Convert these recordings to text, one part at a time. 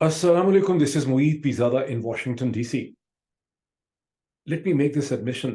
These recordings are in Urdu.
Assalamu alaikum, this is Mueed Pizada in Washington DC. Let me make this admission.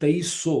2300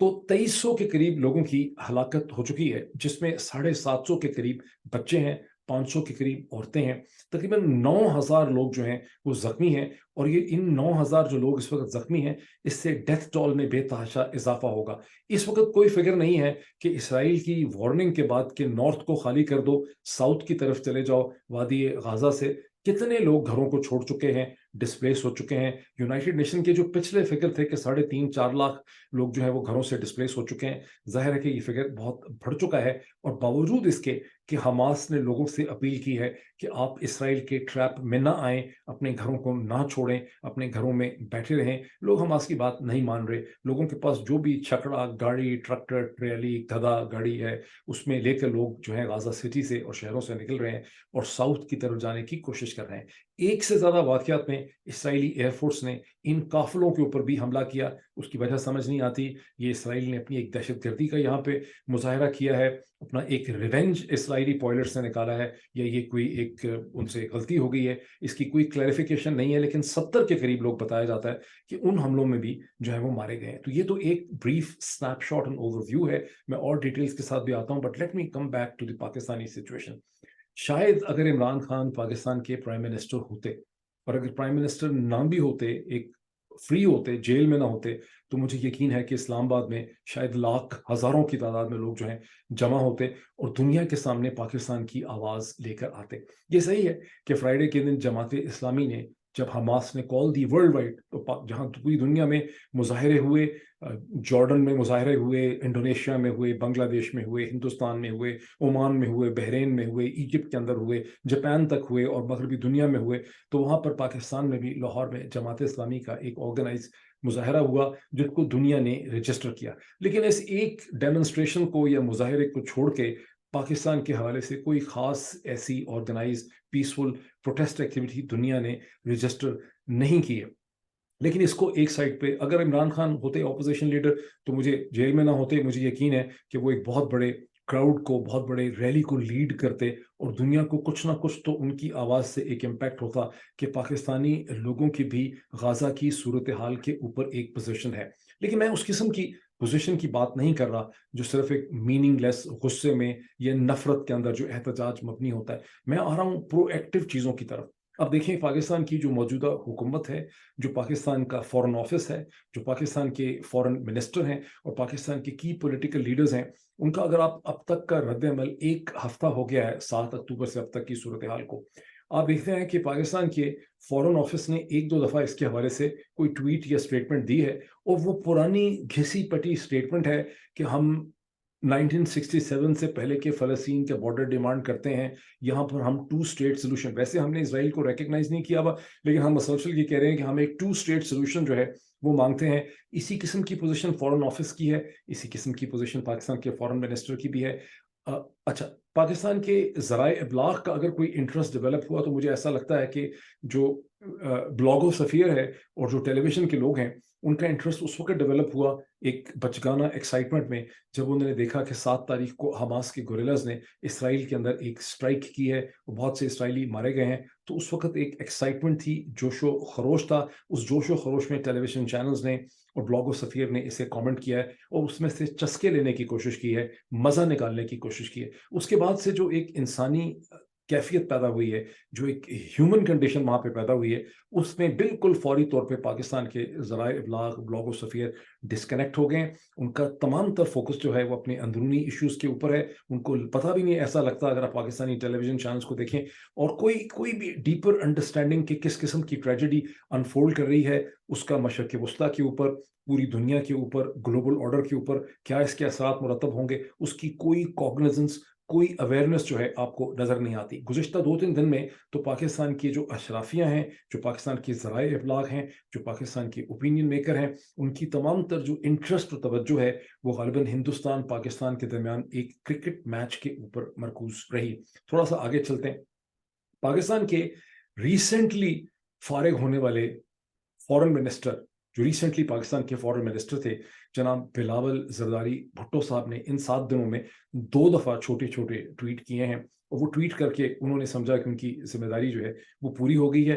تو 2300 کے قریب لوگوں کی ہلاکت ہو چکی ہے، جس میں 750 کے قریب بچے ہیں، 500 کے قریب عورتیں ہیں، تقریباً 9000 لوگ جو ہیں وہ زخمی ہیں، اور یہ ان 9000 جو لوگ اس وقت زخمی ہیں، اس سے ڈیتھ ٹول میں بے تحاشا اضافہ ہوگا۔ اس وقت کوئی فکر نہیں ہے کہ اسرائیل کی وارننگ کے بعد کہ نارتھ کو خالی کر دو، ساؤتھ کی طرف چلے جاؤ وادی غازہ سے، کتنے لوگ گھروں کو چھوڑ چکے ہیں، ڈسپلیس ہو چکے ہیں۔ یونائٹڈ نیشن کے جو پچھلے فگر تھے کہ 3.5-4 لاکھ لوگ جو ہے وہ گھروں سے ڈسپلیس ہو چکے ہیں، ظاہر ہے کہ یہ فگر بہت بڑھ چکا ہے، اور باوجود اس کے کہ حماس نے لوگوں سے اپیل کی ہے کہ آپ اسرائیل کے ٹریپ میں نہ آئیں، اپنے گھروں کو نہ چھوڑیں، اپنے گھروں میں بیٹھے رہیں، لوگ حماس کی بات نہیں مان رہے۔ لوگوں کے پاس جو بھی چھکڑا، گاڑی، ٹریکٹر، ٹریلی، گدھا گاڑی ہے، اس میں لے کر لوگ جو ہے غازہ سٹی سے اور شہروں سے نکل رہے ہیں اور ساؤتھ کی طرف جانے کی کوشش کر رہے ہیں۔ ایک سے زیادہ واقعات میں اسرائیلی ایئر فورس نے ان قافلوں کے اوپر بھی حملہ کیا، اس کی وجہ سمجھ نہیں آتی۔ یہ اسرائیل نے اپنی ایک دہشت گردی کا یہاں پہ مظاہرہ کیا ہے، اپنا ایک ریونج اسرائیلی پائلٹس نے نکالا ہے، یا یہ کوئی ایک ان سے غلطی ہو گئی ہے، اس کی کوئی کلیریفیکیشن نہیں ہے، لیکن 70 کے قریب لوگ بتایا جاتا ہے کہ ان حملوں میں بھی جو ہے وہ مارے گئے ہیں۔ تو یہ تو ایک brief snapshot and overview ہے، میں اور ڈیٹیلز کے ساتھ بھی آتا ہوں، but let me come back to the Pakistani situation. شاید اگر عمران خان پاکستان کے پرائم منسٹر ہوتے، اور اگر پرائم منسٹر نہ بھی ہوتے، ایک فری ہوتے، جیل میں نہ ہوتے، تو مجھے یقین ہے کہ اسلام آباد میں شاید لاکھ، ہزاروں کی تعداد میں لوگ جو ہیں جمع ہوتے اور دنیا کے سامنے پاکستان کی آواز لے کر آتے۔ یہ صحیح ہے کہ فرائیڈے کے دن جماعت اسلامی نے جب حماس نے کال دی ورلڈ وائڈ، تو جہاں پوری دنیا میں مظاہرے ہوئے، جارڈن میں مظاہرے ہوئے، انڈونیشیا میں ہوئے، بنگلہ دیش میں ہوئے، ہندوستان میں ہوئے، عمان میں ہوئے، بحرین میں ہوئے، ایجپٹ کے اندر ہوئے، جاپان تک ہوئے، اور مغربی دنیا میں ہوئے، تو وہاں پر پاکستان میں بھی لاہور میں جماعت اسلامی کا ایک آرگنائز مظاہرہ ہوا جس کو دنیا نے رجسٹر کیا۔ لیکن اس ایک ڈیمونسٹریشن کو یا مظاہرے کو چھوڑ کے پاکستان کے حوالے سے کوئی خاص ایسی آرگنائز پیسفل پروٹیسٹ ایکٹیویٹی دنیا نے رجسٹر نہیں کی ہے۔ لیکن اس کو ایک سائڈ پہ، اگر عمران خان ہوتے اپوزیشن لیڈر تو مجھے جیل میں نہ ہوتے، مجھے یقین ہے کہ وہ ایک بہت بڑے کراؤڈ کو، بہت بڑے ریلی کو لیڈ کرتے، اور دنیا کو کچھ نہ کچھ تو ان کی آواز سے ایک امپیکٹ ہوتا کہ پاکستانی لوگوں کی بھی غازہ کی صورتحال کے اوپر ایک پوزیشن ہے۔ لیکن میں اس قسم کی پوزیشن کی بات نہیں کر رہا جو صرف ایک میننگ لیس غصے میں یا نفرت کے اندر جو احتجاج مبنی ہوتا ہے۔ میں آ رہا ہوں پرو ایکٹیو چیزوں کی طرف۔ اب دیکھیں، پاکستان کی جو موجودہ حکومت ہے، جو پاکستان کا فورن آفس ہے، جو پاکستان کے فورن منسٹر ہیں، اور پاکستان کے کی پولیٹیکل لیڈرز ہیں، ان کا اگر آپ اب تک کا رد عمل، ایک ہفتہ ہو گیا ہے 7 اکتوبر سے اب تک کی صورتحال کو، آپ دیکھتے ہیں کہ پاکستان کے فورن آفس نے ایک دو دفعہ اس کے حوالے سے کوئی ٹویٹ یا اسٹیٹمنٹ دی ہے، اور وہ پرانی گھسی پٹی اسٹیٹمنٹ ہے کہ ہم 1967 سے پہلے کے فلسطین کے بارڈر ڈیمانڈ کرتے ہیں، یہاں پر ہم 2 اسٹیٹ سولوشن، ویسے ہم نے اسرائیل کو ریکگنائز نہیں کیا ہوا، لیکن ہم مسلسل یہ کہہ رہے ہیں کہ ہم ایک 2 اسٹیٹ سولوشن جو ہے وہ مانگتے ہیں۔ اسی قسم کی پوزیشن فورن آفس کی ہے، اسی قسم کی پوزیشن پاکستان کے فورن منسٹر کی بھی ہے۔ اچھا، پاکستان کے ذرائع ابلاغ کا اگر کوئی انٹرسٹ ڈیولپ ہوا تو مجھے ایسا لگتا ہے کہ جو بلاگو سفیر ہے اور جو ٹیلی ویژن کے لوگ ہیں، ان کا انٹرسٹ اس وقت ڈیولپ ہوا ایک بچگانہ ایکسائٹمنٹ میں، جب انہوں نے دیکھا کہ 7 تاریخ کو حماس کے گوریلاز نے اسرائیل کے اندر ایک سٹرائک کی ہے، بہت سے اسرائیلی مارے گئے ہیں۔ تو اس وقت ایک ایکسائٹمنٹ تھی، جوش و خروش تھا۔ اس جوش و خروش میں ٹیلی ویژن چینلز نے اور بلاگو سفیر نے اسے کامنٹ کیا ہے، اور اس میں سے چسکے لینے کی کوشش کی ہے، مزہ نکالنے کی کوشش کی ہے۔ اس کے بعد سے جو ایک انسانی کیفیت پیدا ہوئی ہے، جو ایک ہیومن کنڈیشن وہاں پہ پیدا ہوئی ہے، اس میں بالکل فوری طور پہ پاکستان کے ذرائع ابلاغ، بلاگو سفیر ڈسکنیکٹ ہو گئے۔ ان کا تمام تر فوکس جو ہے وہ اپنے اندرونی ایشوز کے اوپر ہے۔ ان کو پتہ بھی نہیں، ایسا لگتا اگر آپ پاکستانی ٹیلی ویژن چینلز کو دیکھیں، اور کوئی بھی ڈیپر انڈرسٹینڈنگ کہ کس قسم کی ٹریجڈی انفولڈ کر رہی ہے، اس کا مشرق وسطیٰ کے اوپر، پوری دنیا کے اوپر، گلوبل آرڈر کے اوپر کیا اس کے اثرات مرتب ہوں گے، اس کی کوئی کوگنیزنس، کوئی اویئرنیس جو ہے آپ کو نظر نہیں آتی۔ گزشتہ 2-3 دن میں تو پاکستان کی جو اشرافیہ ہیں، جو پاکستان کی ذرائع ابلاغ ہیں، جو پاکستان کی اوپینین میکر ہیں، ان کی تمام تر جو انٹرسٹ اور توجہ ہے وہ غالباً ہندوستان پاکستان کے درمیان ایک کرکٹ میچ کے اوپر مرکوز رہی۔ تھوڑا سا آگے چلتے ہیں۔ پاکستان کے ریسنٹلی فارغ ہونے والے فورن منسٹر، جو ریسنٹلی پاکستان کے فورن منسٹر تھے، جناب بلاول زرداری بھٹو صاحب نے ان 7 دنوں میں 2 دفعہ چھوٹے چھوٹے ٹویٹ کیے ہیں، اور وہ ٹویٹ کر کے انہوں نے سمجھا کہ ان کی ذمہ داری جو ہے وہ پوری ہو گئی ہے۔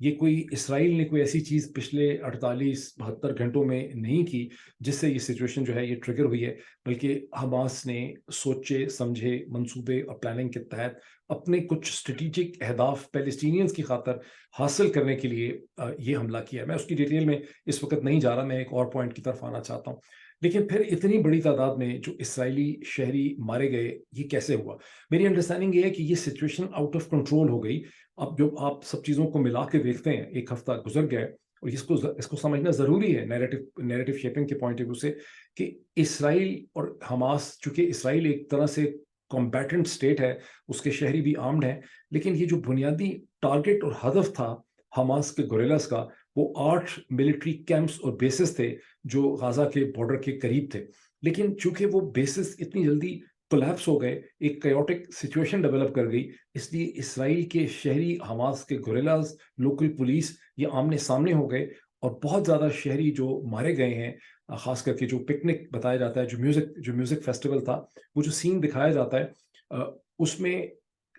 یہ کوئی اسرائیل نے کوئی ایسی چیز پچھلے 48-72 گھنٹوں میں نہیں کی جس سے یہ سچویشن جو ہے یہ ٹریگر ہوئی ہے، بلکہ حماس نے سوچے سمجھے منصوبے اور پلاننگ کے تحت اپنے کچھ اسٹریٹجک اہداف پیلسٹینینز کی خاطر حاصل کرنے کے لیے یہ حملہ کیا ہے۔ میں اس کی ڈیٹیل میں اس وقت نہیں جا رہا، میں ایک اور پوائنٹ کی طرف آنا چاہتا ہوں۔ لیکن پھر اتنی بڑی تعداد میں جو اسرائیلی شہری مارے گئے، یہ کیسے ہوا؟ میری انڈرسٹینڈنگ یہ ہے کہ یہ سچویشن آؤٹ آف کنٹرول ہو گئی۔ اب جو آپ سب چیزوں کو ملا کے دیکھتے ہیں، ایک ہفتہ گزر گیا ہے، اور اس کو سمجھنا ضروری ہے نیریٹو شیپنگ کے پوائنٹ آف ویو سے، کہ اسرائیل اور حماس، چونکہ اسرائیل ایک طرح سے کمبیٹنٹ اسٹیٹ ہے، اس کے شہری بھی آرمڈ ہیں، لیکن یہ جو بنیادی ٹارگٹ اور ہدف تھا حماس کے گوریلاز کا، وہ 8 ملٹری کیمپس اور بیسز تھے جو غزہ کے بارڈر کے قریب تھے۔ لیکن چونکہ وہ بیسز اتنی جلدی کولیپس ہو گئے، ایک کیوٹک سچویشن ڈیولپ کر گئی، اس لیے اسرائیل کے شہری حماس کے گوریلاز، لوکل پولیس، یہ آمنے سامنے ہو گئے، اور بہت زیادہ شہری جو مارے گئے ہیں، خاص کر کے جو پکنک بتایا جاتا ہے، جو میوزک فیسٹیول تھا، وہ جو سین دکھایا جاتا ہے، اس میں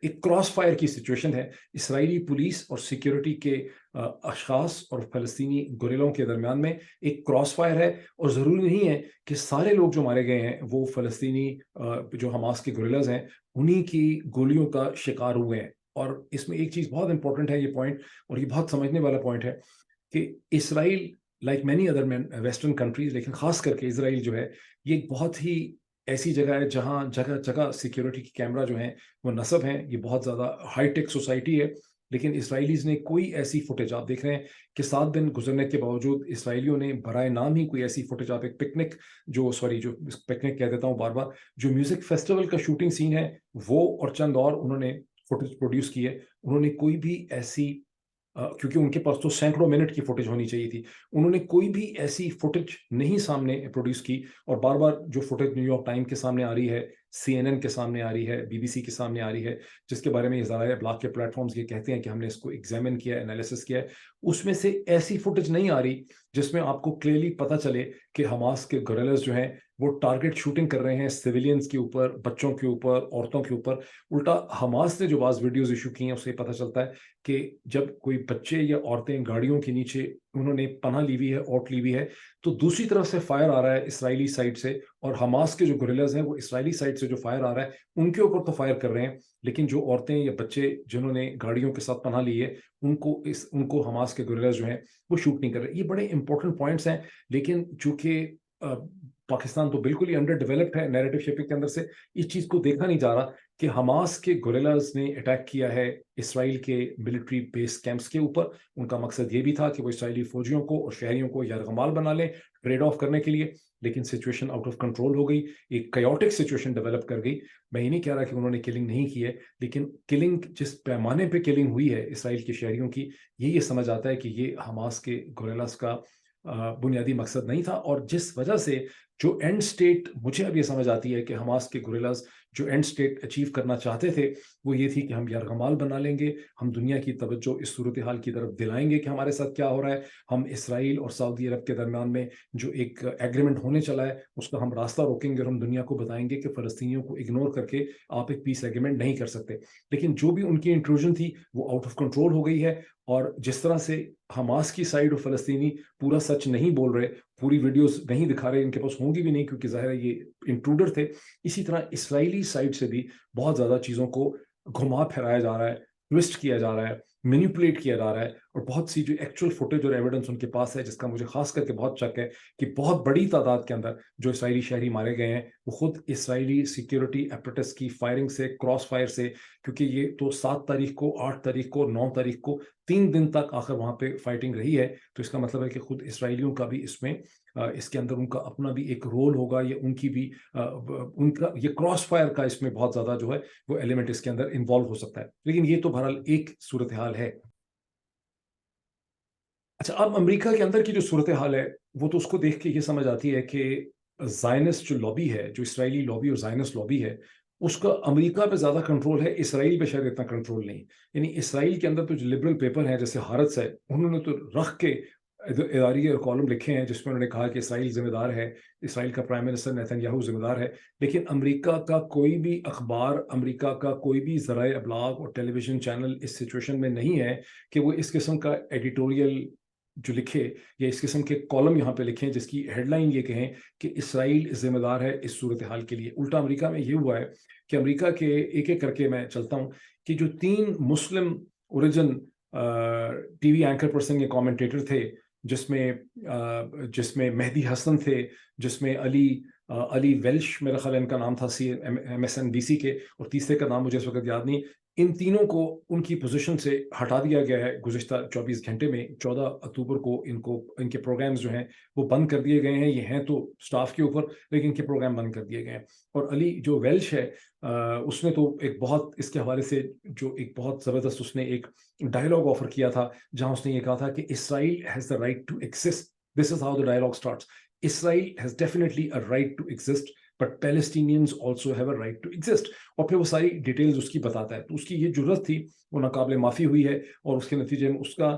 ایک کراس فائر کی سچویشن ہے اسرائیلی پولیس اور سیکیورٹی کے اشخاص اور فلسطینی گوریلوں کے درمیان میں ایک کراس فائر ہے، اور ضروری نہیں ہے کہ سارے لوگ جو مارے گئے ہیں وہ فلسطینی جو حماس کے گوریلاز ہیں انہی کی گولیوں کا شکار ہوئے ہیں۔ اور اس میں ایک چیز بہت امپورٹنٹ ہے، یہ پوائنٹ، اور یہ بہت سمجھنے والا پوائنٹ ہے، کہ Israel like many other western countries, لیکن خاص کر کے اسرائیل جو ہے، یہ ایک بہت ہی ایسی جگہ ہے جہاں جگہ جگہ سیکیورٹی کی کیمرہ جو ہیں وہ نصب ہیں۔ یہ بہت زیادہ ہائی ٹیک سوسائٹی ہے، لیکن اسرائیلیز نے کوئی ایسی فوٹیج، آپ دیکھ رہے ہیں کہ 7 دن گزرنے کے باوجود اسرائیلیوں نے برائے نام ہی کوئی ایسی فوٹیج، آپ ایک پکنک جو پکنک کہہ دیتا ہوں بار بار، جو میوزک فیسٹیول کا شوٹنگ سین ہے، وہ اور چند اور انہوں نے فوٹیج پروڈیوس کی ہے، انہوں نے کوئی بھی ایسی کیونکہ ان کے پاس تو سینکڑوں منٹ کی فوٹیج ہونی چاہیے تھی، انہوں نے کوئی بھی ایسی فوٹیج نہیں سامنے پروڈیوس کی۔ اور بار بار جو فوٹیج نیو یارک ٹائم کے سامنے آ رہی ہے، CNN کے سامنے آ رہی ہے، BBC کے سامنے آ رہی ہے، جس کے بارے میں یہ ذرائع ابلاغ کے پلیٹ فارمز یہ کہتے ہیں کہ ہم نے اس کو ایگزامن کیا ہے، انالیسس کیا ہے، اس میں سے ایسی فوٹیج نہیں آ رہی جس میں آپ کو کلیئرلی پتہ چلے کہ حماس کے گوریلاز جو ہیں وہ ٹارگٹ شوٹنگ کر رہے ہیں سویلینز کے اوپر، بچوں کے اوپر، عورتوں کے اوپر۔ الٹا حماس نے جو بعض ویڈیوز ایشو کی ہیں، اس سے پتہ چلتا ہے کہ جب کوئی بچے یا عورتیں گاڑیوں کے نیچے انہوں نے پناہ لی ہوئی ہے، اوٹ لی ہوئی ہے، تو دوسری طرف سے فائر آ رہا ہے اسرائیلی سائڈ سے، اور حماس کے جو گوریلاز ہیں وہ اسرائیلی سائڈ سے جو فائر آ رہا ہے ان کے اوپر تو فائر کر رہے ہیں، لیکن جو عورتیں یا بچے جنہوں نے گاڑیوں کے ساتھ پناہ لی ہے ان کو حماس کے گوریلاز جو ہیں وہ شوٹ نہیں کر رہے۔ یہ بڑے امپورٹنٹ پوائنٹس ہیں، لیکن چونکہ پاکستان تو بالکل ہی انڈر ڈیولپڈ ہے نیریٹو شیپنگ کے اندر سے، اس چیز کو دیکھا نہیں جا رہا کہ حماس کے گوریلاز نے اٹیک کیا ہے اسرائیل کے ملٹری بیس کیمپس کے اوپر۔ ان کا مقصد یہ بھی تھا کہ وہ اسرائیلی فوجیوں کو اور شہریوں کو یرغمال بنا لیں ٹریڈ آف کرنے کے لیے، لیکن سچویشن آؤٹ آف کنٹرول ہو گئی، ایک کیوٹک سچویشن ڈیولپ کر گئی۔ میں یہ نہیں کہہ رہا کہ انہوں نے کلنگ نہیں کی ہے، لیکن کلنگ جس پیمانے پہ کلنگ ہوئی ہے اسرائیل کے شہریوں کی، یہ سمجھ آتا ہے کہ یہ حماس کے گوریلاز کا بنیادی مقصد نہیں تھا۔ اور جس وجہ سے جو اینڈ سٹیٹ مجھے اب یہ سمجھ آتی ہے کہ حماس کے گوریلاز جو اینڈ سٹیٹ اچیو کرنا چاہتے تھے، وہ یہ تھی کہ ہم یرغمال بنا لیں گے، ہم دنیا کی توجہ اس صورتحال کی طرف دلائیں گے کہ ہمارے ساتھ کیا ہو رہا ہے، ہم اسرائیل اور سعودی عرب کے درمیان میں جو ایک ایگریمنٹ ہونے چلا ہے اس کا ہم راستہ روکیں گے، اور ہم دنیا کو بتائیں گے کہ فلسطینیوں کو اگنور کر کے آپ ایک پیس ایگریمنٹ نہیں کر سکتے۔ لیکن جو بھی ان کی انٹروژن تھی وہ آؤٹ آف کنٹرول ہو گئی ہے، اور جس طرح سے حماس کی سائڈ اور فلسطینی پورا سچ نہیں بول رہے، پوری ویڈیوز نہیں دکھا رہے، ان کے پاس ہوں گی بھی نہیں کیونکہ ظاہر ہے یہ انٹروڈر تھے، اسی طرح اسرائیلی سائڈ سے بھی بہت زیادہ چیزوں کو گھما پھرایا جا رہا ہے، ٹوسٹ کیا جا رہا ہے، مینیپولیٹ کیا جا رہا ہے، اور بہت سی جو ایکچوئل فوٹیج اور ایویڈنس ان کے پاس ہے، جس کا مجھے خاص کر کے بہت شک ہے کہ بہت بڑی تعداد کے اندر جو اسرائیلی شہری مارے گئے ہیں وہ خود اسرائیلی سیکیورٹی ایپریٹس کی فائرنگ سے، کراس فائر سے، کیونکہ یہ تو 7 تاریخ کو، 8 تاریخ کو، 9 تاریخ کو 3 دن تک آخر وہاں پہ فائٹنگ رہی ہے، تو اس کا مطلب ہے کہ خود اسرائیلیوں کا بھی اس میں اس کے اندر ان کا اپنا بھی ایک رول ہوگا، یا ان کی بھی ان کا یہ کراس فائر کا اس میں بہت زیادہ جو ہے وہ ایلیمنٹ اس کے اندر انوالو ہو سکتا ہے۔ لیکن یہ تو بہرحال ایک صورتحال ہے۔ اچھا، اب امریکہ کے اندر کی جو صورتحال ہے وہ تو اس کو دیکھ کے یہ سمجھ آتی ہے کہ زائنسٹ جو لابی ہے، جو اسرائیلی لابی اور زائنسٹ لابی ہے، اس کا امریکہ پہ زیادہ کنٹرول ہے، اسرائیل پہ شاید اتنا کنٹرول نہیں۔ یعنی اسرائیل کے اندر تو جو لبرل پیپر ہیں جیسے ہارتس ہے، انہوں نے تو رکھ کے اداری اور کالم لکھے ہیں جس میں انہوں نے کہا کہ اسرائیل ذمہ دار ہے, اسرائیل کا پرائم منسٹر نیتن یاہو ذمہ دار ہے, لیکن امریکہ کا کوئی بھی اخبار, امریکہ کا کوئی بھی ذرائع ابلاغ اور ٹیلی ویژن چینل اس سچویشن میں نہیں ہے کہ وہ اس قسم کا ایڈیٹوریل جو لکھے یا اس قسم کے کالم یہاں پہ لکھیں جس کی ہیڈ لائن یہ کہیں کہ اسرائیل ذمہ دار ہے اس صورتحال کے لیے. الٹا امریکہ میں یہ ہوا ہے کہ امریکہ کے ایک ایک کر کے میں چلتا ہوں کہ جو 3 مسلم origin T V anchor person یا کامنٹیٹر تھے, جس میں مہدی حسن تھے, جس میں علی ویلش میرا خیال ان کا نام تھا MSNBC کے, اور تیسرے کا نام مجھے اس وقت یاد نہیں, ان تینوں کو ان کی پوزیشن سے ہٹا دیا گیا ہے گزشتہ 24 گھنٹے میں. 14 اکتوبر کو ان کے پروگرامز جو ہیں وہ بند کر دیے گئے ہیں. یہ ہیں تو سٹاف کے اوپر, لیکن ان کے پروگرام بند کر دیے گئے ہیں. اور علی جو ویلش ہے اس نے تو ایک بہت اس کے حوالے سے جو ایک بہت زبردست اس نے ایک ڈائلاگ آفر کیا تھا جہاں اس نے یہ کہا تھا کہ Israel has the right to exist. This is how the dialogue starts. Israel has definitely a right to exist but Palestinians also have a right to exist. اور پھر وہ ساری ڈیٹیلز اس کی بتاتا ہے. تو اس کی یہ جرت تھی وہ ناقابل معافی ہوئی ہے, اور اس کے نتیجے میں اس کا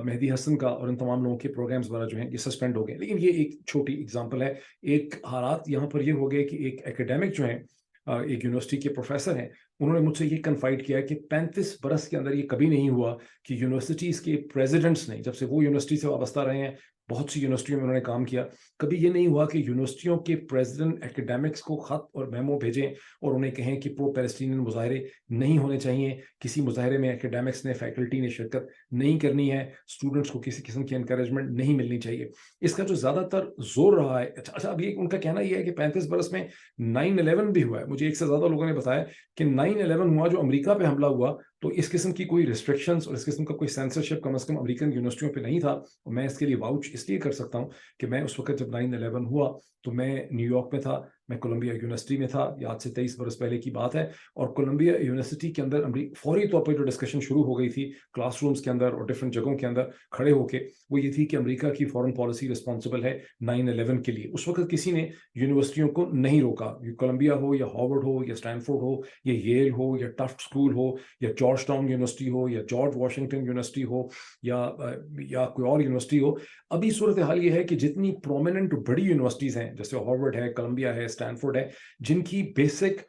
مہدی حسن کا اور ان تمام لوگوں کے پروگرامز وغیرہ جو ہیں یہ سسپینڈ ہو گئے. لیکن یہ ایک چھوٹی اگزامپل ہے. ایک حالات یہاں پر یہ ہو گئے کہ ایک ایکیڈیمک جو ہیں, ایک یونیورسٹی کے پروفیسر ہیں, انہوں نے مجھ سے یہ کنفائڈ کیا کہ 35 برس کے اندر یہ کبھی نہیں ہوا کہ یونیورسٹیز کے پریزیڈنٹس نے, جب سے وہ یونیورسٹی سے وابستہ رہے ہیں, بہت سی یونیورسٹیوں میں انہوں نے کام کیا, کبھی یہ نہیں ہوا کہ یونیورسٹیوں کے پریزیڈنٹ ایکیڈیمکس کو خط اور میمو بھیجیں اور انہیں کہیں کہ پرو پیلسٹینین مظاہرے نہیں ہونے چاہیے, کسی مظاہرے میں ایکیڈیمکس نے, فیکلٹی نے شرکت نہیں کرنی ہے, اسٹوڈنٹس کو کسی قسم کی انکریجمنٹ نہیں ملنی چاہیے. اس کا جو زیادہ تر زور رہا ہے, اچھا اب یہ ان کا کہنا یہ ہے کہ 35 برس میں 9/11 بھی ہوا ہے. مجھے ایک سے زیادہ لوگوں نے بتایا کہ 9/11 ہوا جو امریکہ پہ حملہ ہوا, تو اس قسم کی کوئی ریسٹرکشنز اور اس قسم کا کوئی سینسرشپ کم از کم امریکن یونیورسٹیوں پہ نہیں تھا. اور میں اس کے لیے واؤچ اس لیے کر سکتا ہوں کہ میں اس وقت جب 9/11 ہوا تو میں نیو یارک میں تھا, میں کولمبیا یونیورسٹی میں تھا, یہ آج سے 23 برس پہلے کی بات ہے. اور کولمبیا یونیورسٹی کے اندر فوری طور پر جو ڈسکشن شروع ہو گئی تھی کلاس رومز کے اندر اور ڈفرینٹ جگہوں کے اندر کھڑے ہو کے, وہ یہ تھی کہ امریکہ کی فورن پالیسی رسپانسبل ہے 9/11 کے لیے. اس وقت کسی نے یونیورسٹیوں کو نہیں روکا, کولمبیا ہو یا ہارورڈ ہو یا اسٹینفورڈ ہو یا ییل ہو یا ٹفٹ اسکول ہو یا جارج ٹاؤن یونیورسٹی ہو یا جارج واشنگٹن یونیورسٹی ہو یا کوئی اور یونیورسٹی ہو. ابھی صورتحال یہ ہے کہ جتنی پرومیننٹ بڑی یونیورسٹیز ہیں جیسے ہارورڈ ہے, کولمبیا ہے, اسٹینفورڈ ہے, جن کی بیسک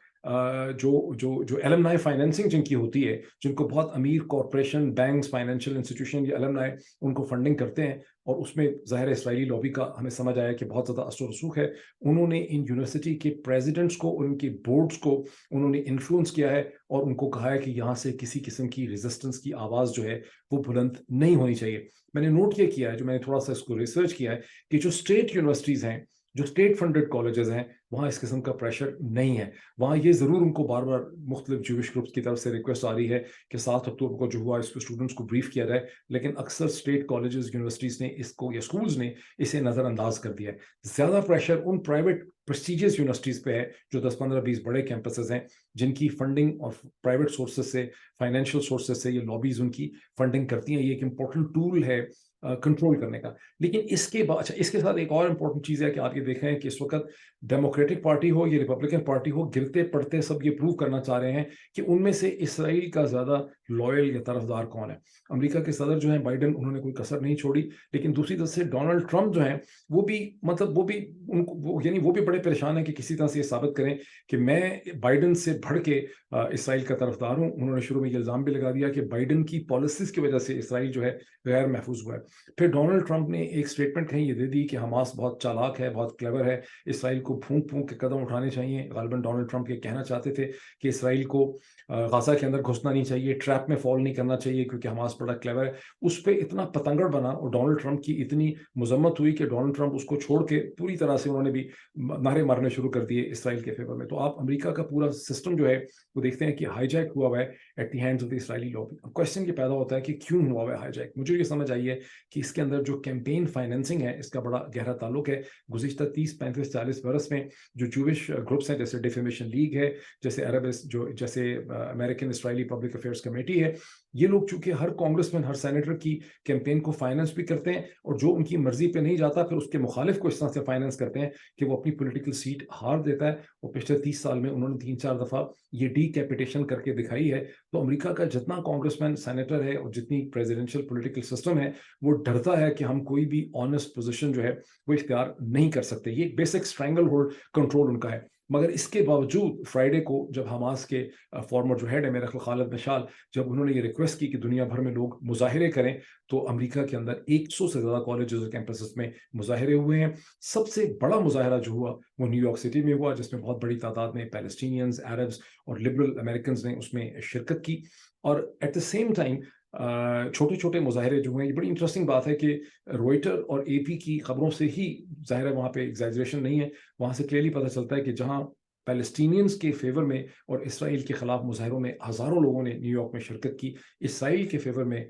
جو ایلمنائی فائنینسنگ جن کی ہوتی ہے, جن کو بہت امیر کارپوریشن, بینکس, فائنینشیل انسٹیٹیوشن یا ایلمنائی ان کو فنڈنگ کرتے ہیں, اور اس میں ظاہر اسرائیلی لابی کا ہمیں سمجھ آیا کہ بہت زیادہ اثر و رسوخ ہے. انہوں نے ان یونیورسٹی کے پریزیڈنٹس کو اور ان کے بورڈز کو انہوں نے انفلوئنس کیا ہے اور ان کو کہا ہے کہ یہاں سے کسی قسم کی ریزسٹنس کی آواز جو ہے وہ بلند نہیں ہونی چاہیے. میں نے نوٹ یہ کیا ہے, جو میں نے تھوڑا سا اس کو ریسرچ کیا ہے, کہ جو اسٹیٹ یونیورسٹیز ہیں, جو اسٹیٹ فنڈڈ کالجز ہیں, وہاں اس قسم کا پریشر نہیں ہے. وہاں یہ ضرور ان کو بار بار مختلف جوش گروپس کی طرف سے ریکویسٹ آ رہی ہے کہ 7 اکتوبر کو جو ہوا اس کو اسٹوڈنٹس کو بریف کیا جائے, لیکن اکثر اسٹیٹ کالجز, یونیورسٹیز نے اس کو یا اسکولز نے اسے نظر انداز کر دیا ہے. زیادہ pressure in private prestigious universities پہ ہے جو 10, 15, 20 بڑے کیمپسز ہیں, جن کی فنڈنگ اور پرائیویٹ سورسز سے, فائنینشیل سورسز سے یہ لابیز ان کی فنڈنگ کرتی ہیں. یہ ایک امپورٹنٹ ٹول ہے کنٹرول کرنے کا. لیکن اس کے بعد اچھا, اس کے ساتھ ایک اور امپورٹنٹ چیز ہے کہ آپ یہ دیکھ رہے ہیں کہ اس وقت ڈیموکریٹک پارٹی ہو یا ریپبلکن پارٹی ہو, گرتے پڑتے سب یہ پروو کرنا چاہ رہے ہیں کہ ان میں سے اسرائیل کا زیادہ لوئل یا طرفدار کون ہے. امریکہ کے صدر جو ہیں بائیڈن, انہوں نے کوئی کسر نہیں چھوڑی, لیکن دوسری طرف سے ڈونلڈ ٹرمپ جو ہیں وہ بھی یعنی وہ بھی بڑے پریشان ہیں کہ کسی طرح سے یہ ثابت کریں کہ میں بائیڈن سے بڑھ کے اسرائیل کا طرفدار ہوں. انہوں نے شروع میں یہ الزام بھی لگا دیا کہ بائیڈن کی پالیسیز کی وجہ سے اسرائیل جو ہے غیر محفوظ ہوا ہے. پھر ڈونلڈ ٹرمپ نے ایک اسٹیٹمنٹ کہیں یہ دے دی کہ حماس بہت چالاک ہے, بہت کلیور ہے, اسرائیل کو پھونک پھونک کے قدم اٹھانے چاہیے. غالباً ڈونلڈ ٹرمپ یہ کہنا چاہتے تھے کہ اسرائیل کو غزہ کے اندر گھسنا نہیں چاہیے, ٹریپ میں فال نہیں کرنا چاہیے کیونکہ حماس بڑا کلیور ہے. اس پہ اتنا پتنگڑ بنا اور ڈونلڈ ٹرمپ کی اتنی مذمت ہوئی کہ ڈونلڈ ٹرمپ اس کو چھوڑ کے پوری طرح سے انہوں نے بھی نعرے مارنے شروع کر دیے اسرائیل کے فیور میں. تو آپ امریکہ کا پورا سسٹم جو ہے وہ دیکھتے ہیں کہ ہائی جیک ہوا ہوا ہے at the hands of the Israeli lobby. Question یہ پیدا ہوتا ہے کہ کیوں ہوا ہوا ہے ہائی جیک. مجھے یہ سمجھ آئی ہے کہ اس کے اندر جو کیمپین فائنینسنگ ہے اس کا بڑا گہرا تعلق ہے. گزشتہ 30, 35, 40 برس میں جو جوش گروپس ہیں جیسے ڈیفیمیشن لیگ ہے, جیسے جیسے امریکن اسرائیلی پبلک افیئرس کمیٹی ہے, یہ لوگ چونکہ ہر کانگریس مین, ہر سینیٹر کی کیمپین کو فائنینس بھی کرتے ہیں, اور جو ان کی مرضی پہ نہیں جاتا پھر اس کے مخالف کو اس طرح سے فائنینس کرتے ہیں کہ وہ اپنی پولیٹیکل سیٹ ہار دیتا ہے. اور پچھلے 30 سال میں انہوں نے 3-4 دفعہ یہ ڈی کیپیٹیشن کر کے دکھائی ہے. تو امریکہ کا جتنا کانگریس مین, سینیٹر ہے اور جتنی پریزیڈنشیل پولیٹیکل سسٹم ہے وہ ڈرتا ہے کہ ہم کوئی بھی آنےسٹ پوزیشن جو ہے وہ اختیار نہیں کر سکتے. یہ ایک بیسک اسٹرینگل ہولڈ کنٹرول ان کا ہے. مگر اس کے باوجود فرائیڈے کو جب حماس کے فارمر جو ہیڈ ہے میرا خالد مشال، جب انہوں نے یہ ریکویسٹ کی کہ دنیا بھر میں لوگ مظاہرے کریں، تو امریکہ کے اندر 100 سے زیادہ کالجز اور کیمپسز میں مظاہرے ہوئے ہیں. سب سے بڑا مظاہرہ جو ہوا وہ نیو یارک سٹی میں ہوا، جس میں بہت بڑی تعداد میں پیلسٹینینز، عربز اور لبرل امریکنز نے اس میں شرکت کی. اور ایٹ دا سیم ٹائم چھوٹے چھوٹے مظاہرے جو ہیں، یہ بڑی انٹرسٹنگ بات ہے کہ روئٹر اور اے پی کی خبروں سے ہی ظاہر ہے وہاں پہ ایگزیجریشن نہیں ہے، وہاں سے کلیئرلی پتہ چلتا ہے کہ جہاں پیلسٹینینز کے فیور میں اور اسرائیل کے خلاف مظاہروں میں ہزاروں لوگوں نے نیو یارک میں شرکت کی، اسرائیل کے فیور میں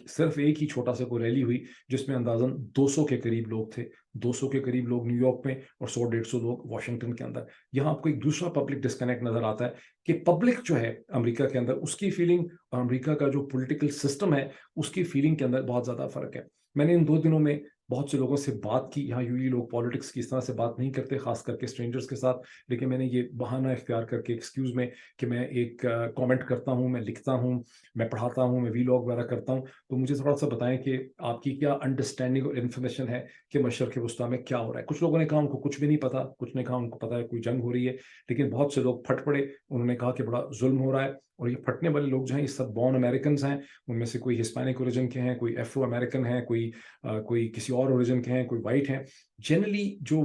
صرف ایک ہی چھوٹا سا کوئی ریلی ہوئی جس میں اندازاً 200 کے قریب لوگ تھے. 200 کے قریب لوگ نیو یارک میں اور 100-150 لوگ واشنگٹن کے اندر. یہاں آپ کو ایک دوسرا پبلک ڈسکنیکٹ نظر آتا ہے کہ پبلک جو ہے امریکہ کے اندر، اس کی فیلنگ اور امریکہ کا جو پولیٹیکل سسٹم ہے اس کی فیلنگ کے اندر بہت زیادہ فرق ہے. میں نے ان 2 دنوں میں بہت سے لوگوں سے بات کی. یہاں یوزلی لوگ پالیٹکس کی اس طرح سے بات نہیں کرتے، خاص کر کے اسٹرینجرز کے ساتھ، لیکن میں نے یہ بہانہ اختیار کر کے ایکسکیوز میں کہ میں ایک کامنٹ کرتا ہوں، میں لکھتا ہوں، میں پڑھاتا ہوں، میں وی لاگ وغیرہ کرتا ہوں. تو مجھے تھوڑا سا بتائیں کہ آپ کی کیا انڈرسٹینڈنگ اور انفارمیشن ہے کہ مشرق وسطیٰ میں کیا ہو رہا ہے. کچھ لوگوں نے کہا ان کو کچھ بھی نہیں پتا، کچھ نے کہا ان کو پتا ہے کوئی جنگ ہو رہی ہے، لیکن بہت سے لوگ پھٹ پڑے. انہوں نے کہا کہ بڑا ظلم ہو رہا ہے. اور یہ پھٹنے والے لوگ جو ہیں یہ سب بورن امریکنز ہیں. ان میں سے کوئی ہسپینک اوریجن کے ہیں، کوئی ایفرو امریکن ہیں، کوئی کسی اور اوریجن کے ہیں، کوئی وائٹ ہیں. جنرلی جو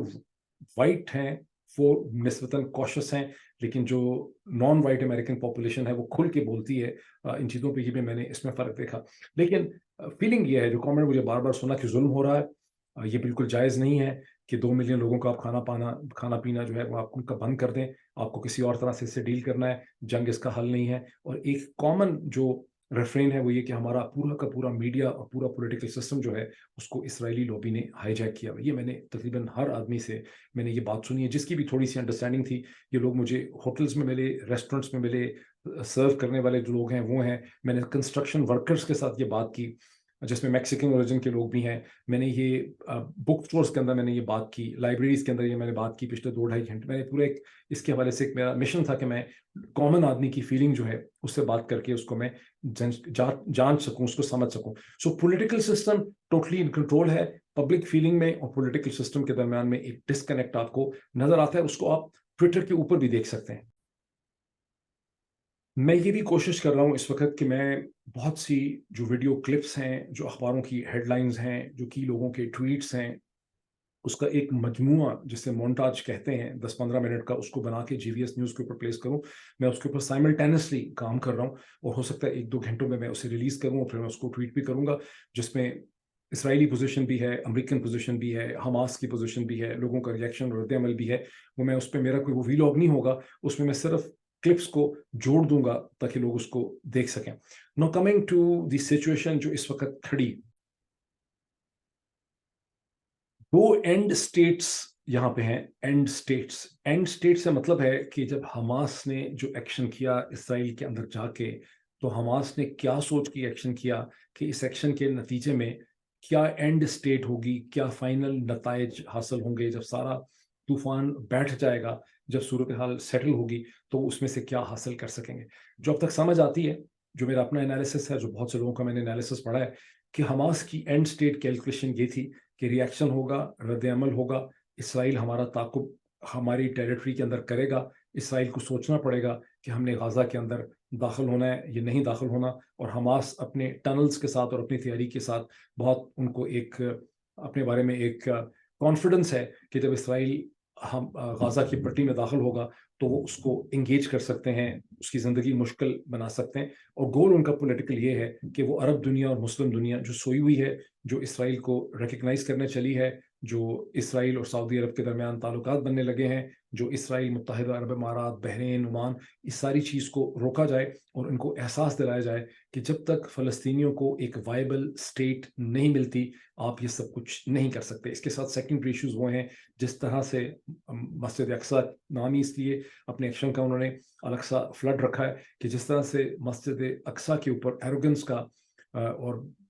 وائٹ ہیں وہ نسبتاً کوشس ہیں، لیکن جو نان وائٹ امریکن پاپولیشن ہے وہ کھل کے بولتی ہے. ان چیزوں پہ ہی میں نے اس میں فرق دیکھا. لیکن فیلنگ یہ ہے، جو کامنٹ مجھے بار بار سنا کہ ظلم ہو رہا ہے، یہ بالکل جائز نہیں ہے کہ 2 ملین لوگوں کو آپ کھانا پینا جو ہے وہ آپ ان کا بند کر دیں. آپ کو کسی اور طرح سے اس سے ڈیل کرنا ہے. جنگ اس کا حل نہیں ہے. اور ایک کامن جو ریفرین ہے وہ یہ کہ ہمارا پورا کا پورا میڈیا اور پورا پولیٹیکل سسٹم جو ہے اس کو اسرائیلی لوبی نے ہائی جیک کیا. یہ میں نے تقریباً ہر آدمی سے میں نے یہ بات سنی ہے جس کی بھی تھوڑی سی انڈرسٹینڈنگ تھی. یہ لوگ مجھے ہوٹلز میں ملے، ریسٹورینٹس میں ملے، سرو کرنے والے جو لوگ ہیں وہ ہیں. میں نے کنسٹرکشن ورکرز کے ساتھ یہ بات کی جس میں میکسیکن اوریجن کے لوگ بھی ہیں. میں نے یہ بک اسٹورس کے اندر میں نے یہ بات کی، لائبریریز کے اندر یہ میں نے بات کی پچھلے 2-2.5 گھنٹے. میں نے پورے اس کے حوالے سے ایک میرا مشن تھا کہ میں کامن آدمی کی فیلنگ جو ہے اس سے بات کر کے اس کو میں جان سکوں، اس کو سمجھ سکوں. سو پولیٹیکل سسٹم ٹوٹلی ان کنٹرول ہے. پبلک فیلنگ میں اور پولیٹیکل سسٹم کے درمیان میں ایک ڈسکنیکٹ آپ کو نظر آتا ہے. اس کو آپ ٹویٹر کے اوپر بھی دیکھ سکتے ہیں. میں یہ بھی کوشش کر رہا ہوں اس وقت کہ میں بہت سی جو ویڈیو کلپس ہیں، جو اخباروں کی ہیڈ لائنز ہیں، جو کی لوگوں کے ٹویٹس ہیں، اس کا ایک مجموعہ جسے مونٹاج کہتے ہیں 10-15 منٹ کا، اس کو بنا کے جی وی ایس نیوز کے اوپر پلیس کروں. میں اس کے اوپر سائملٹینسلی کام کر رہا ہوں اور ہو سکتا ہے 1-2 گھنٹوں میں اسے ریلیز کروں اور پھر میں اس کو ٹویٹ بھی کروں گا، جس میں اسرائیلی پوزیشن بھی ہے، امریکن پوزیشن بھی ہے، حماس کی پوزیشن بھی ہے، لوگوں کا ریئیکشن اور رد عمل بھی ہے. وہ میں اس پہ میرا کوئی وہ وی لاگ نہیں ہوگا، اس میں صرف کلپس کو جوڑ دوں گا تاکہ لوگ اس کو دیکھ سکیں. نو کمنگ ٹو دی سچویشن جو اس وقت کھڑی، 2 اینڈ اسٹیٹس یہاں پہ ہیں. اینڈ اسٹیٹ سے مطلب ہے کہ جب حماس نے جو ایکشن کیا اسرائیل کے اندر جا کے، تو حماس نے کیا سوچ کے ایکشن کیا کہ اس ایکشن کے نتیجے میں کیا اینڈ اسٹیٹ ہوگی، کیا فائنل نتائج حاصل ہوں گے. جب سارا طوفان بیٹھ جائے گا، جب صورتحال سیٹل ہوگی، تو اس میں سے کیا حاصل کر سکیں گے. جو اب تک سمجھ آتی ہے، جو میرا اپنا انالیسس ہے، جو بہت سے لوگوں کا میں نے انالیسس پڑھا ہے، کہ حماس کی اینڈ اسٹیٹ کیلکولیشن یہ تھی کہ ریئیکشن ہوگا، رد عمل ہوگا، اسرائیل ہمارا تعاقب ہماری ٹیریٹری کے اندر کرے گا. اسرائیل کو سوچنا پڑے گا کہ ہم نے غزہ کے اندر داخل ہونا ہے یا نہیں داخل ہونا. اور حماس اپنے ٹنلز کے ساتھ اور اپنی تیاری کے ساتھ بہت ان کو ایک اپنے بارے میں ایک کانفیڈنس ہے کہ جب اسرائیل ہم غزہ کی پٹی میں داخل ہوگا تو وہ اس کو انگیج کر سکتے ہیں، اس کی زندگی مشکل بنا سکتے ہیں. اور گول ان کا پولیٹیکل یہ ہے کہ وہ عرب دنیا اور مسلم دنیا جو سوئی ہوئی ہے، جو اسرائیل کو ریکگنائز کرنے چلی ہے، جو اسرائیل اور سعودی عرب کے درمیان تعلقات بننے لگے ہیں، جو اسرائیل، متحدہ عرب امارات، بحرین، عمان، اس ساری چیز کو روکا جائے اور ان کو احساس دلایا جائے کہ جب تک فلسطینیوں کو ایک وائبل اسٹیٹ نہیں ملتی آپ یہ سب کچھ نہیں کر سکتے. اس کے ساتھ سیکنڈری ایشوز وہ ہیں جس طرح سے مسجد اقصیٰ نامی اس لیے اپنے ایکشن کا انہوں نے الاقصیٰ فلڈ رکھا ہے کہ جس طرح سے مسجد اقصیٰ کے اوپر ایروگنس کا اور